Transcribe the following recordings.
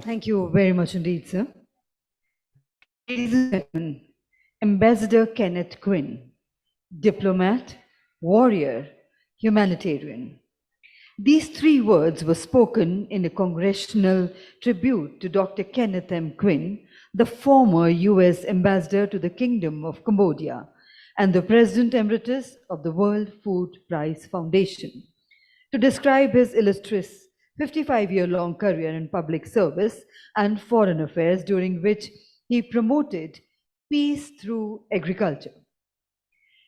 Thank you very much indeed, sir. Ladies and gentlemen, Ambassador Kenneth Quinn, diplomat, warrior, humanitarian. These three words were spoken in a congressional tribute to Dr. Kenneth M. Quinn, the former US Ambassador to the Kingdom of Cambodia and the President Emeritus of the World Food Prize Foundation, to describe his illustrious 55-year-long career in public service and foreign affairs, during which he promoted peace through agriculture.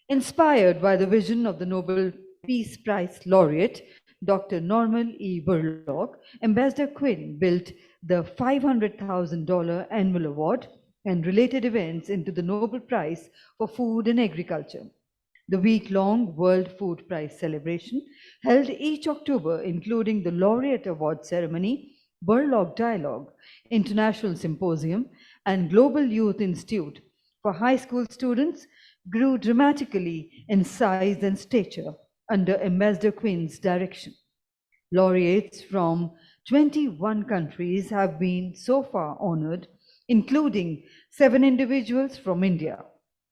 Inspired by the vision of the Nobel Peace Prize laureate, Dr. Norman E. Borlaug, Ambassador Quinn built the $500,000 annual award and related events into the Nobel Prize for Food and Agriculture. The week-long World Food Prize celebration, held each October, including the Laureate Award Ceremony, Borlaug Dialogue, International Symposium, and Global Youth Institute for high school students, grew dramatically in size and stature under Ambassador Quinn's direction. Laureates from 21 countries have been so far honored, including 7 individuals from India.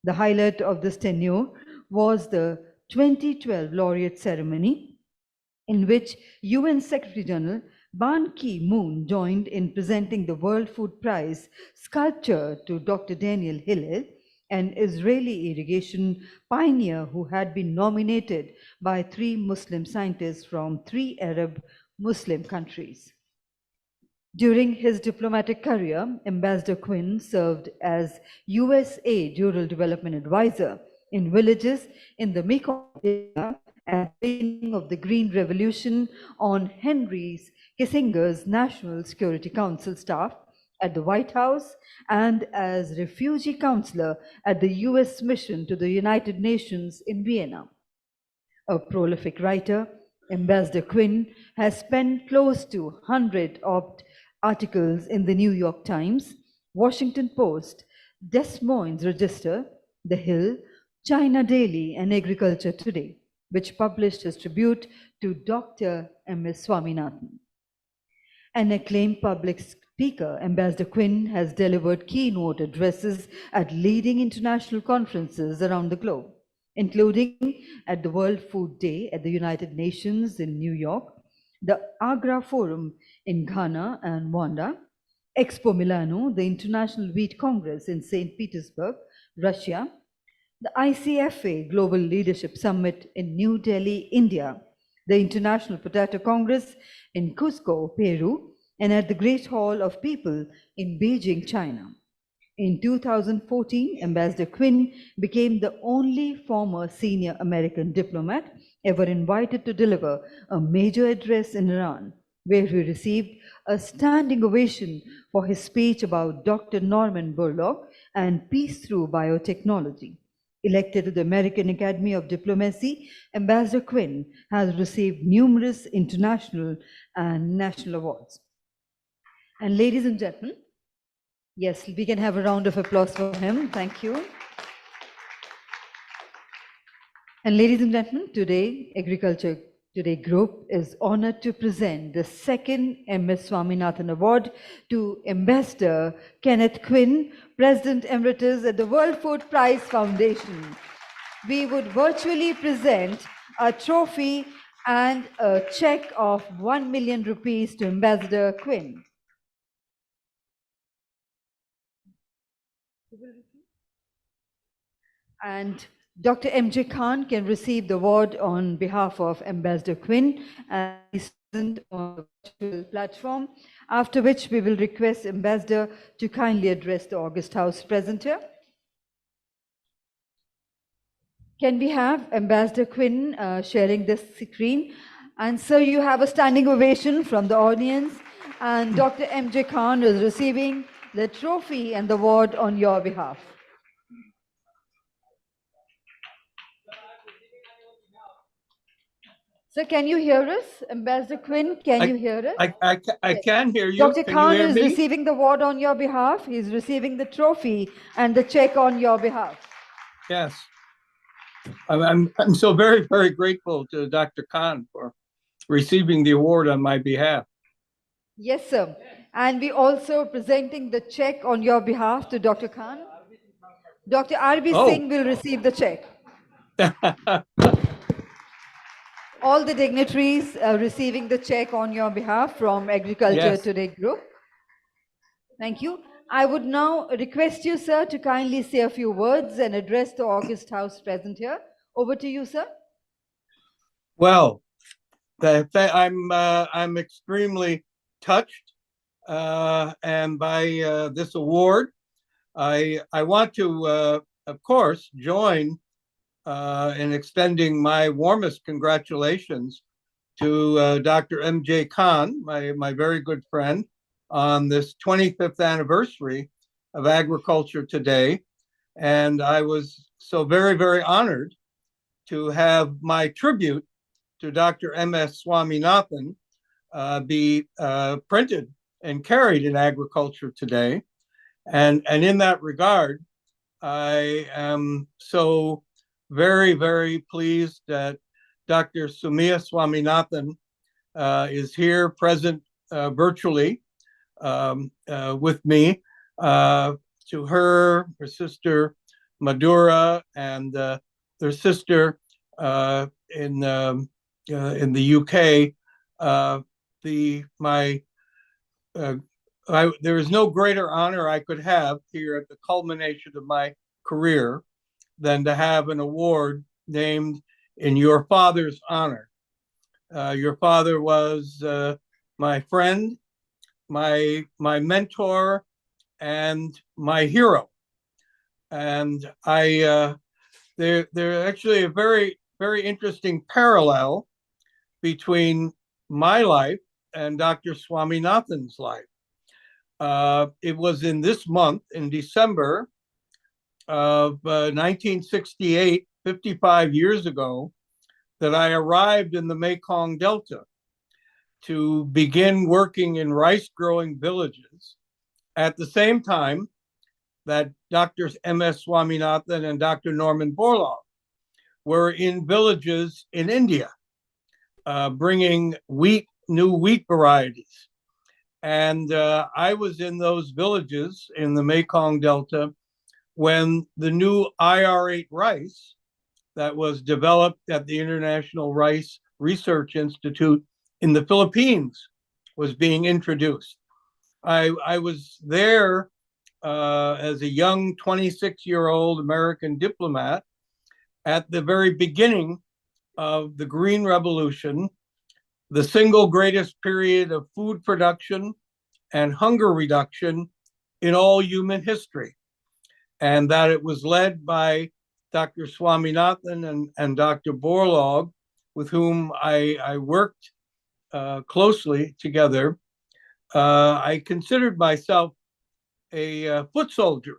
The highlight of this tenure was the 2012 laureate ceremony, in which UN Secretary General Ban Ki-moon joined in presenting the World Food Prize sculpture to Dr. Daniel Hillel, an Israeli irrigation pioneer who had been nominated by 3 Muslim scientists from 3 Arab Muslim countries. During his diplomatic career, Ambassador Quinn served as USAID Rural Development Advisor in villages in the Mekong Delta at the beginning of the Green Revolution on Henry Kissinger's National Security Council staff at the White House, and as refugee counselor at the US mission to the United Nations in Vienna. A prolific writer, Ambassador Quinn has penned close to 100 articles in the New York Times, Washington Post, Des Moines Register, The Hill, China Daily, and Agriculture Today, which published his tribute to Dr. M.S. Swaminathan. An acclaimed public speaker, Ambassador Quinn has delivered keynote addresses at leading international conferences around the globe, including at the World Food Day at the United Nations in New York, the Agra Forum in Ghana and Rwanda, Expo Milano, the International Wheat Congress in St. Petersburg, Russia, the ICFA Global Leadership Summit in New Delhi, India, the International Potato Congress in Cusco, Peru, and at the Great Hall of People in Beijing, China. In 2014, Ambassador Quinn became the only former senior American diplomat ever invited to deliver a major address in Iran, where he received a standing ovation for his speech about Dr. Norman Borlaug and peace through biotechnology. Elected to the American Academy of Diplomacy, Ambassador Quinn has received numerous international and national awards. And ladies and gentlemen, yes, we can have a round of applause for him. Thank you. And ladies and gentlemen, today, Agriculture Today Group is honored to present the second M.S. Swaminathan Award to Ambassador Kenneth Quinn, President Emeritus at the World Food Prize Foundation. We would virtually present a trophy and a check of 1 million rupees to Ambassador Quinn. And Dr. M.J. Khan can receive the award on behalf of Ambassador Quinn and is present on the virtual platform, after which we will request Ambassador to kindly address the August House present here. Can we have Ambassador Quinn sharing this screen? And sir, you have a standing ovation from the audience, and Dr. M.J. Khan is receiving the trophy and the award on your behalf. Sir, can you hear us? Ambassador Quinn, can you hear us? I can hear you. Dr. Can Khan you hear is me? receiving the award on your behalf. He's receiving the trophy and the check on your behalf. Yes. I'm so very, very grateful to Dr. Khan for receiving the award on my behalf. Yes, sir. And we also presenting the check on your behalf to Dr. Khan. Dr. R.B. Oh. Singh will receive the check. All the dignitaries receiving the check on your behalf from Agriculture Yes. Today Group. Thank you. I would now request you, sir, to kindly say a few words and address the August House present here. Over to you, sir. Well, I'm extremely touched and by this award. I want to, of course, join in extending my warmest congratulations to Dr. M.J. Khan, my very good friend, on this 25th anniversary of Agriculture Today. And I was so very, very honored to have my tribute to Dr. M.S. Swaminathan be printed and carried in Agriculture Today. And in that regard, I am so very, very pleased that Dr. Sumia Swaminathan is here present virtually with me. To her my Madhura, and their sister in the UK. There is no greater honor I could have here at the culmination of my career than to have an award named in your father's honor. Your father was my friend, my mentor, and my hero. And there's actually a very, very interesting parallel between my life and Dr. Swaminathan's life. It was in this month, in December of 1968, 55 years ago, that I arrived in the Mekong Delta to begin working in rice-growing villages at the same time that Dr. M.S. Swaminathan and Dr. Norman Borlaug were in villages in India, bringing new wheat varieties. And I was in those villages in the Mekong Delta when the new IR8 rice that was developed at the International Rice Research Institute in the Philippines was being introduced. I was there as a young 26-year-old American diplomat at the very beginning of the Green Revolution, the single greatest period of food production and hunger reduction in all human history. And that it was led by Dr. Swaminathan and Dr. Borlaug, with whom I worked closely together. I considered myself a foot soldier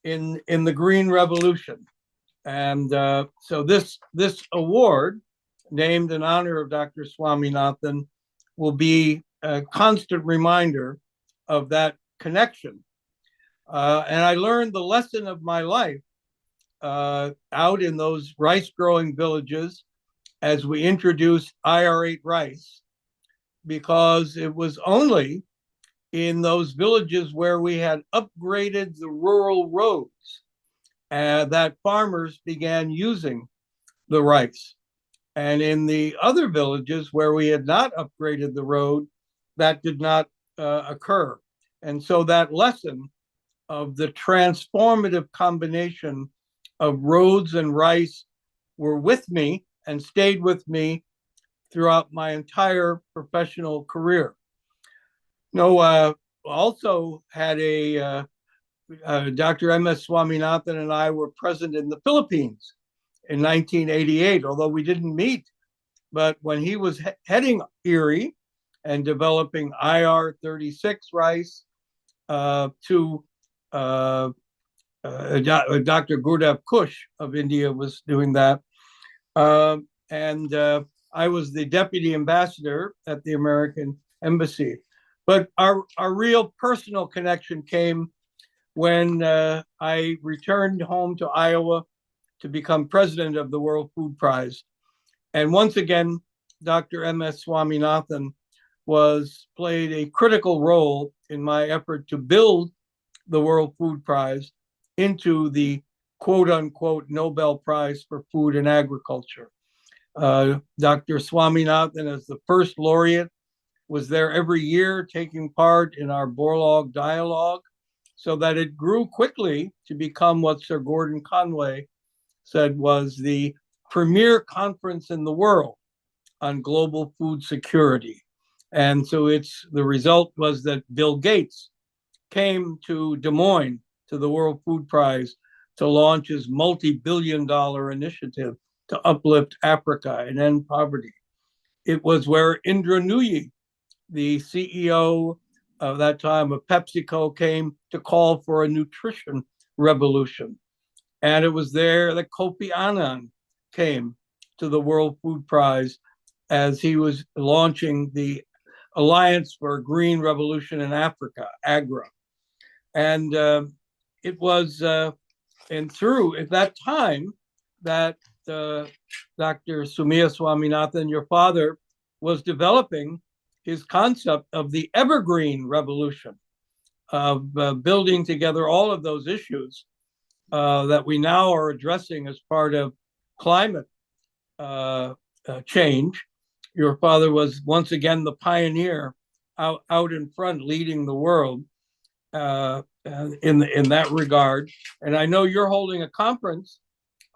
in the Green Revolution. And so this award, named in honor of Dr. Swaminathan, will be a constant reminder of that connection. And I learned the lesson of my life out in those rice-growing villages as we introduced IR8 rice, because it was only in those villages where we had upgraded the rural roads that farmers began using the rice. And in the other villages where we had not upgraded the road, that did not occur. And so that lesson of the transformative combination of roads and rice were with me and stayed with me throughout my entire professional career. Also had Dr. M.S. Swaminathan and I were present in the Philippines in 1988, although we didn't meet. But when he was heading IRRI and developing IR36 rice to Dr. Gurdev Kush of India was doing that. And I was the deputy ambassador at the American embassy. But our real personal connection came when I returned home to Iowa to become president of the World Food Prize. And once again, Dr. M.S. Swaminathan played a critical role in my effort to build the World Food Prize into the quote unquote Nobel Prize for Food and Agriculture. Dr. Swaminathan, as the first laureate, was there every year taking part in our Borlaug dialogue, so that it grew quickly to become what Sir Gordon Conway said was the premier conference in the world on global food security. And so the result was that Bill Gates came to Des Moines to the World Food Prize to launch his multi-billion-dollar initiative to uplift Africa and end poverty. It was where Indra Nooyi, the CEO of that time of PepsiCo, came to call for a nutrition revolution. And it was there that Kofi Annan came to the World Food Prize as he was launching the Alliance for a Green Revolution in Africa, AGRA. And it was and through at that time that Dr. Sumia Swaminathan, your father, was developing his concept of the evergreen revolution, of building together all of those issues that we now are addressing as part of climate change. Your father was once again the pioneer out in front, leading the world in that regard. And I know you're holding a conference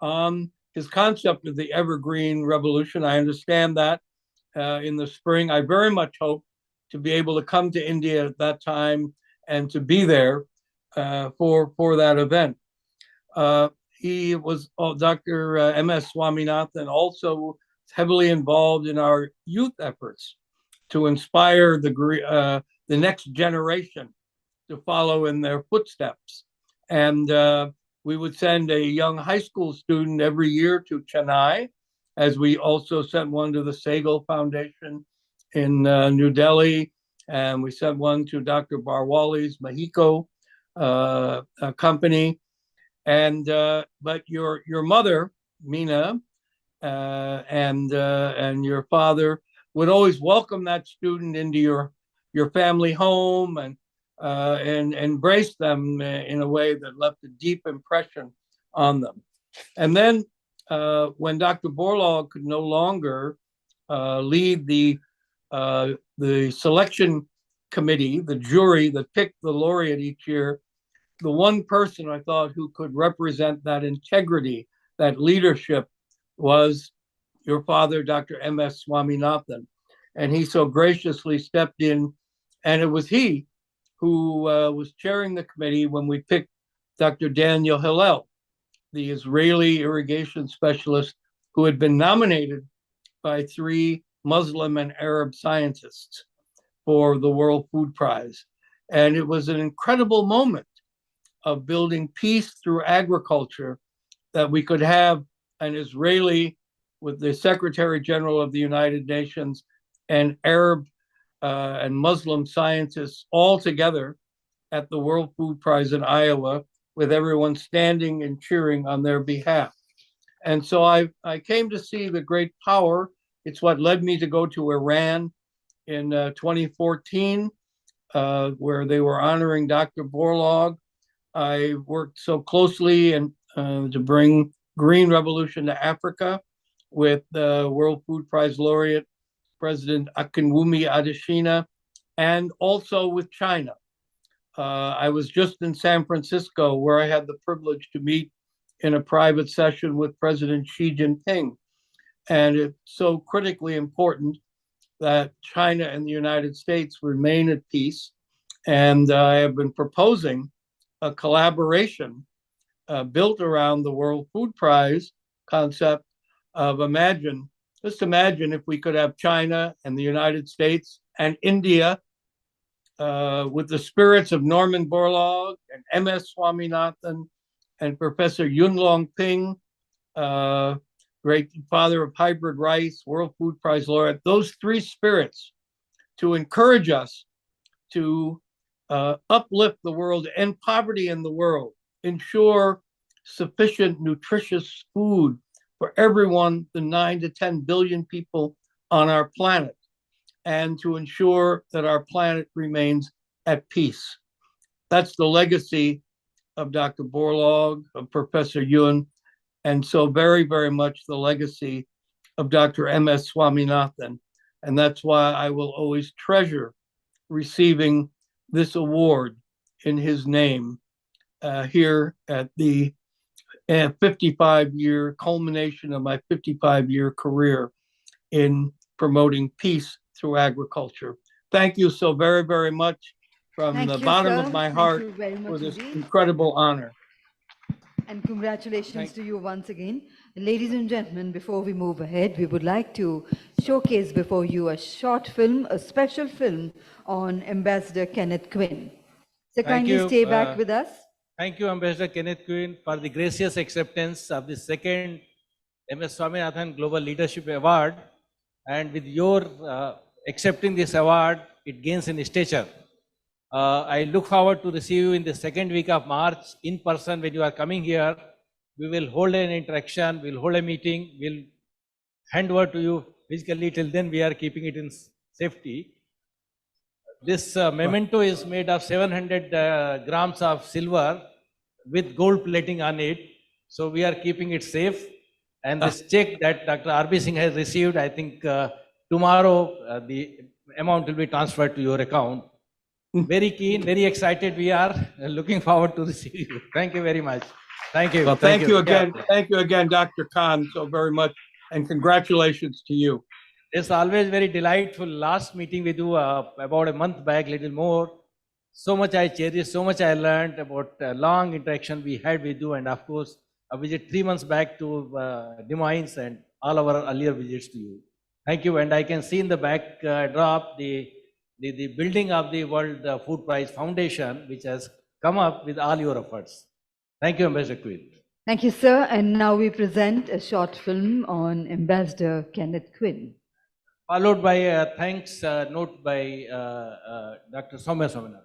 on his concept of the evergreen revolution. I understand that in the spring. I very much hope to be able to come to India at that time and to be there for that event. He was Dr. M.S. Swaminathan, also heavily involved in our youth efforts to inspire the next generation to follow in their footsteps. And we would send a young high school student every year to Chennai, as we also sent one to the Sehgal Foundation in New Delhi, and we sent one to Dr. Barwali's Mexico company. And but your mother, Mina, and your father would always welcome that student into your family home and embrace them in a way that left a deep impression on them. And then when Dr. Borlaug could no longer lead the selection committee, the jury that picked the laureate each year, the one person I thought who could represent that integrity, that leadership, was your father, Dr. M.S. Swaminathan. And he so graciously stepped in, and it was he who was chairing the committee when we picked Dr. Daniel Hillel, the Israeli irrigation specialist who had been nominated by 3 Muslim and Arab scientists for the World Food Prize. And it was an incredible moment of building peace through agriculture, that we could have an Israeli with the Secretary General of the United Nations and Arab and Muslim scientists all together at the World Food Prize in Iowa, with everyone standing and cheering on their behalf. And so I came to see the great power. It's what led me to go to Iran in 2014, where they were honoring Dr. Borlaug. I worked so closely to bring green revolution to Africa with the World Food Prize laureate, President Akinwumi Adesina, and also with China. I was just in San Francisco, where I had the privilege to meet in a private session with President Xi Jinping. And it's so critically important that China and the United States remain at peace. And I have been proposing a collaboration built around the World Food Prize concept of just imagine if we could have China and the United States and India with the spirits of Norman Borlaug and M.S. Swaminathan and Professor Yunlong Ping, great father of hybrid rice, World Food Prize laureate, those 3 spirits to encourage us to uplift the world, end poverty in the world, ensure sufficient nutritious food for everyone, the 9 to 10 billion people on our planet. and to ensure that our planet remains at peace. That's the legacy of Dr. Borlaug, of Professor Yun, and so very, very much the legacy of Dr. M.S. Swaminathan. And that's why I will always treasure receiving this award in his name here at the 55-year culmination of my 55-year career in promoting peace through agriculture. Thank you so very, very much from Thank the you, bottom sir. of my Thank heart you very for much this indeed. incredible honor. And congratulations to you once again. Ladies and gentlemen, before we move ahead, we would like to showcase before you a short film, a special film on Ambassador Kenneth Quinn. So kindly stay back with us. Thank you, Ambassador Kenneth Quinn, for the gracious acceptance of the second MS Swaminathan Global Leadership Award. And with your accepting this award, it gains in stature. I look forward to receive you in the second week of March in person when you are coming here. We will hold an interaction, we'll hold a meeting, we'll hand over to you physically. Till then, we are keeping it in safety. This memento is made of 700 grams of silver with gold plating on it. So we are keeping it safe. And this check that Dr. R.B. Singh has received, I think tomorrow the amount will be transferred to your account. Very keen, very excited we are, looking forward to receive you. Thank you very much. Thank you. Well, thank you again. Yeah. Thank you again, Dr. Khan, so very much. And congratulations to you. It's always very delightful. Last meeting we do about a month back, little more. So much I cherished, so much I learned about long interaction we had with you. And of course, a visit 3 months back to Des Moines and all our earlier visits to you. Thank you. And I can see in the back drop the building of the World Food Prize Foundation, which has come up with all your efforts. Thank you, Ambassador Quinn. Thank you, sir. And now we present a short film on Ambassador Kenneth Quinn. Followed by a thanks note by Dr. Swaminathan.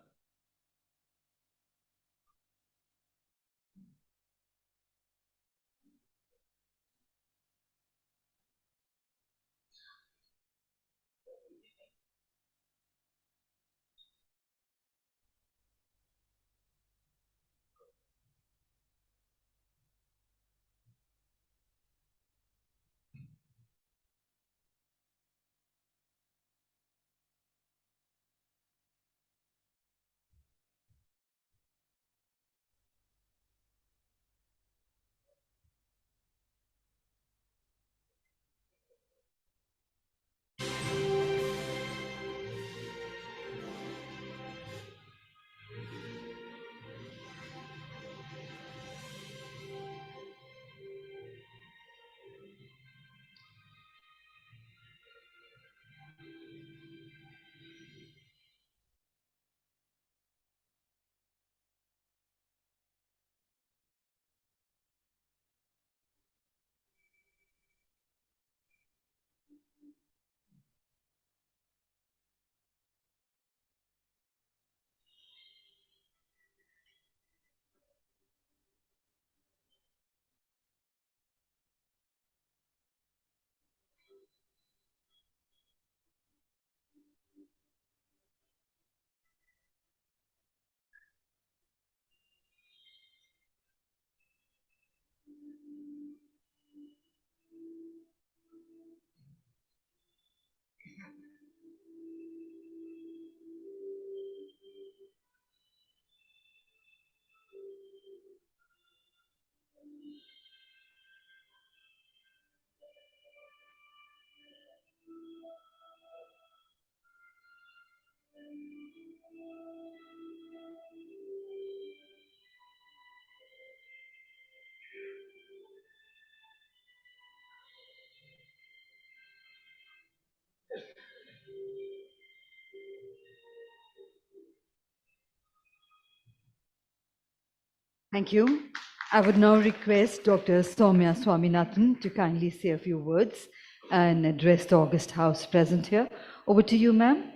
Thank you. I would now request Dr. Soumya Swaminathan to kindly say a few words and address the August House present here. Over to you, ma'am.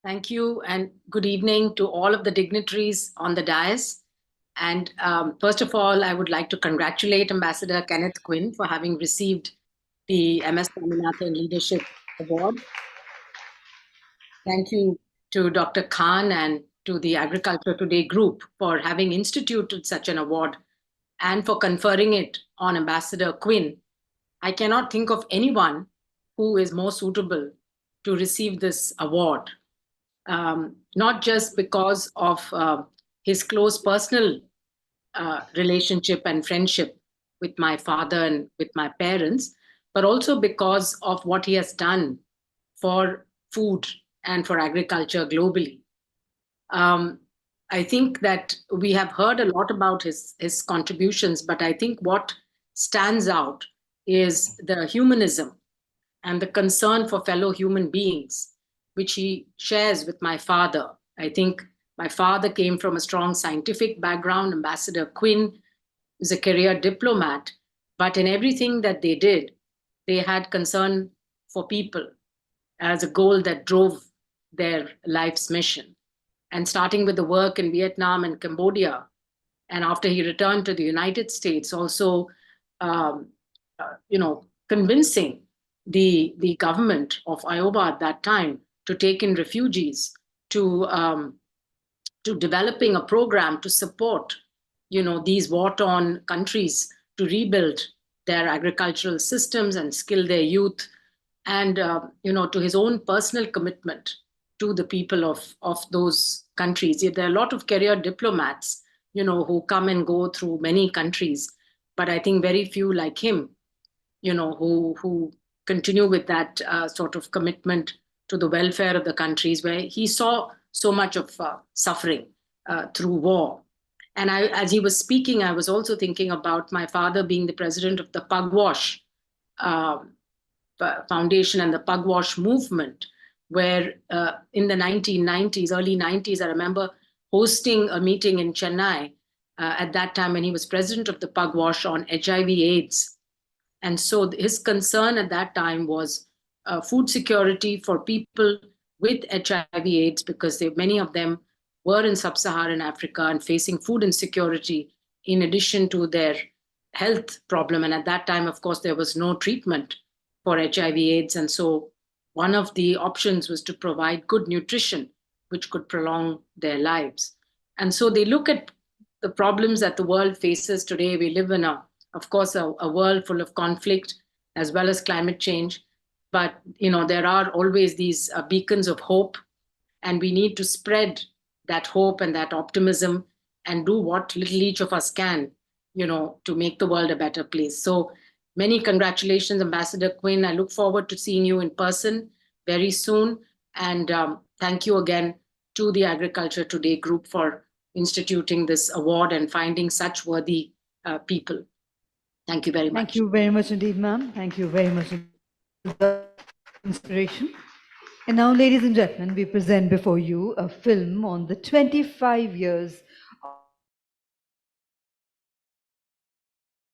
Thank you, and good evening to all of the dignitaries on the dais. And first of all, I would like to congratulate Ambassador Kenneth Quinn for having received the MS Swaminathan Leadership Award. Thank you to Dr. Khan and to the Agriculture Today group for having instituted such an award and for conferring it on Ambassador Quinn. I cannot think of anyone who is more suitable to receive this award, not just because of his close personal relationship and friendship with my father and with my parents, but also because of what he has done for food and for agriculture globally. I think that we have heard a lot about his contributions, but I think what stands out is the humanism and the concern for fellow human beings, which he shares with my father. I think my father came from a strong scientific background. Ambassador Quinn is a career diplomat, but in everything that they did, they had concern for people as a goal that drove their life's mission. And starting with the work in Vietnam and Cambodia, and after he returned to the United States, also, convincing the government of Iowa at that time to take in refugees, to developing a program to support, these war-torn countries to rebuild their agricultural systems and skill their youth, and to his own personal commitment to the people of those countries. There are a lot of career diplomats, who come and go through many countries, but I think very few like him, who continue with that sort of commitment to the welfare of the countries where he saw so much of suffering through war. And as he was speaking, I was also thinking about my father being the president of the Pugwash Foundation and the Pugwash movement, where in the 1990s, early 90s, I remember hosting a meeting in Chennai at that time when he was president of the Pugwash on HIV/AIDS. And so his concern at that time was food security for people with HIV/AIDS, because many of them were in sub-Saharan Africa and facing food insecurity in addition to their health problem. And at that time, of course, there was no treatment for HIV/AIDS. And so one of the options was to provide good nutrition, which could prolong their lives. And so they look at the problems that the world faces today. We live in of course, a world full of conflict as well as climate change. But, there are always these beacons of hope, and we need to spread that hope and that optimism and do what little each of us can, to make the world a better place. So many congratulations, Ambassador Quinn. I look forward to seeing you in person very soon. And thank you again to the Agriculture Today group for instituting this award and finding such worthy people. Thank you very much. Thank you very much indeed, ma'am. Thank you very much for the inspiration. And now, ladies and gentlemen, we present before you a film on the 25 years